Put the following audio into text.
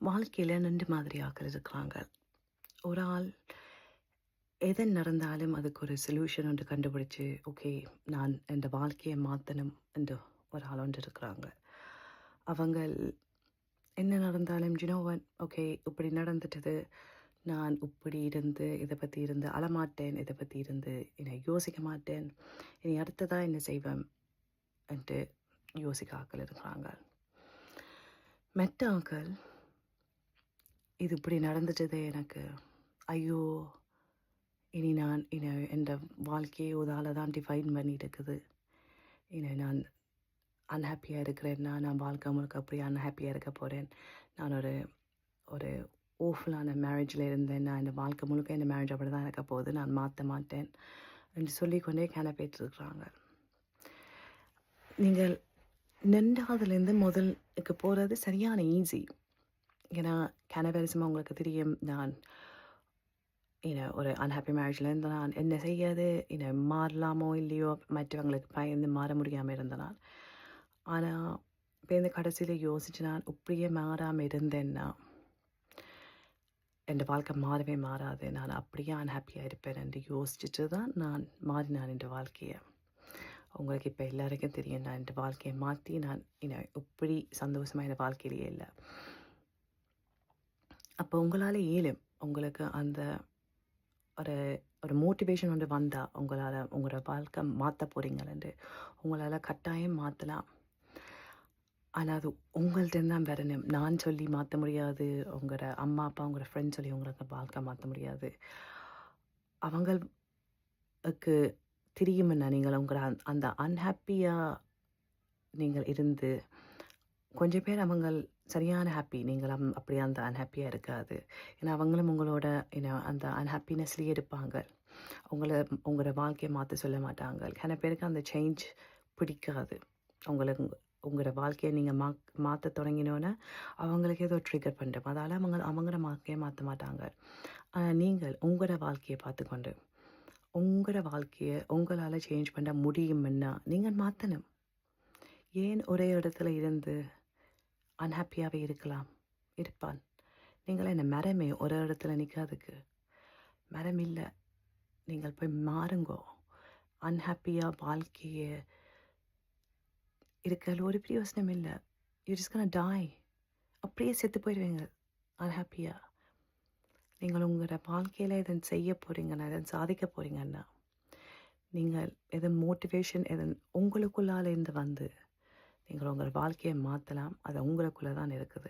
வாழ்க்கையில் 2 மாதிரி ஆட்கள் இருக்கிறாங்க. ஒரு ஆள் எது நடந்தாலும் அதுக்கு ஒரு சொல்யூஷன் ஒன்று கண்டுபிடிச்சு, ஓகே நான் இந்த வாழ்க்கையை மாற்றணும் என்று ஒரு ஆள் ஒன்று இருக்கிறாங்க. அவங்கள் என்ன நடந்தாலும் ஓகே இப்படி நடந்துட்டது, நான் இப்படி இருந்து இதை பற்றி இருந்து அழமாட்டேன், இதை பற்றி இருந்து என்னை யோசிக்க மாட்டேன், இனி அடுத்ததாக என்ன செய்வேன் என்று யோசிக்க ஆட்கள் இருக்கிறாங்க. மெட்ட ஆட்கள் இது இப்படி நடந்துட்டதே எனக்கு, ஐயோ இனி நான் என் வாழ்க்கையை ஒரு தான் டிஃபைன் பண்ணிட்டு இருக்குது, நான் அன்ஹாப்பியாக இருக்கிறேன்னா நான் வாழ்க்கை முழுக்க அப்படி அன்ஹாப்பியாக இருக்க போகிறேன், நான் ஒரு ஒரு ஓஃபுல்லான மேரேஜில் இருந்தேன், நான் இந்த வாழ்க்கை முழுக்க இந்த மேரேஜ் அப்படி தான் இருக்க போகுது, நான் மாற்ற மாட்டேன் என்று சொல்லிக்கொண்டே கிளப்பிட்டுருக்குறாங்க. நீங்கள் 2வதுலேருந்து முதலுக்கு போகிறது சரியான ஈஸி. ஏன்னா கேனபரிசமாக உங்களுக்கு தெரியும், நான் ஒரு அன்ஹாப்பி மேரேஜ்லேருந்து நான் என்ன செய்யாது மாறலாமோ இல்லையோ மற்றவங்களுக்கு பயந்து மாற முடியாமல் இருந்தனால். ஆனால் இப்போ இந்த கடைசியில் யோசிச்சு நான் இப்படியே மாறாமல் இருந்தேன்னா என் வாழ்க்கை மாறவே மாறாது, நான் அப்படியே அன்ஹாப்பியாக இருப்பேன் என்று யோசிச்சுட்டு தான் நான் மாறினான் என் வாழ்க்கையை. உங்களுக்கு இப்போ எல்லாருக்கும் தெரியும், நான் என் வாழ்க்கையை மாற்றி நான் இப்படி சந்தோஷமாக என் வாழ்க்கையிலேயே இல்லை. அப்போ உங்களால் இயலும், உங்களுக்கு அந்த ஒரு ஒரு மோட்டிவேஷன் ஒன்று வந்தால் உங்களால் உங்களோட வாழ்க்கை மாற்ற போகிறீங்களென்று உங்களால் கட்டாயம் மாற்றலாம். ஆனால் அது உங்கள்கிட்ட தான் வரணும். நான் சொல்லி மாற்ற முடியாது, உங்களோட அம்மா அப்பா உங்களோட ஃப்ரெண்ட்ஸ் சொல்லி உங்களுக்கு வாழ்க்கை மாற்ற முடியாது. அவங்களுக்கு தெரியுமென்னா நீங்கள் உங்களை அந்த அன்ஹாப்பியாக நீங்கள் இருந்து கொஞ்சம் பேர் அவங்க சரியான ஹாப்பி, நீங்கள் அப்படி அந்த அன்ஹாப்பியாக இருக்காது. ஏன்னா அவங்களும் உங்களோட அந்த அன்ஹாப்பினஸ்லேயே இருப்பாங்க, உங்களோட வாழ்க்கையை மாற்ற சொல்ல மாட்டாங்க. நிறைய பேருக்கு அந்த சேஞ்ச் பிடிக்காது. உங்களோட வாழ்க்கையை நீங்கள் மாற்ற தொடங்கினோன்னே அவங்களுக்கு ஏதோ ட்ரிகர் பண்ணுறோம், அதால் அவங்களோட வாழ்க்கையை மாற்ற மாட்டாங்க. ஆனால் நீங்கள் உங்களோட வாழ்க்கையை பார்த்துக்கொண்டு உங்களோட வாழ்க்கையை உங்களால் சேஞ்ச் பண்ண முடியும்னா நீங்கள் மாற்றணும். ஏன் ஒரே இடத்துல இருந்து அன்ஹாப்பியாகவே இருப்பான்? நீங்கள் என்ன மரமே ஒரு இடத்துல நிற்காதுக்கு? மரம் இல்லை, நீங்கள் போய் மாறுங்கோ. அன்ஹாப்பியாக வாழ்க்கையை இருக்கிற ஒரு பிரயோசனம் இல்லை. யூ ஜஸ்ட் கோனா டை, அப்படியே செத்து போயிடுவீங்க அன்ஹாப்பியாக. நீங்கள் உங்களோட வாழ்க்கையில் எதன் செய்ய போகிறீங்கன்னா, எதன் சாதிக்க போகிறீங்கன்னா, நீங்கள் எதன் மோட்டிவேஷன் எதன் உங்களுக்குள்ளால இருந்து வந்து நீங்கள் உங்கள் வாழ்க்கையை மாற்றலாம். அது உங்களுக்குள்ளே தான் இருக்குது.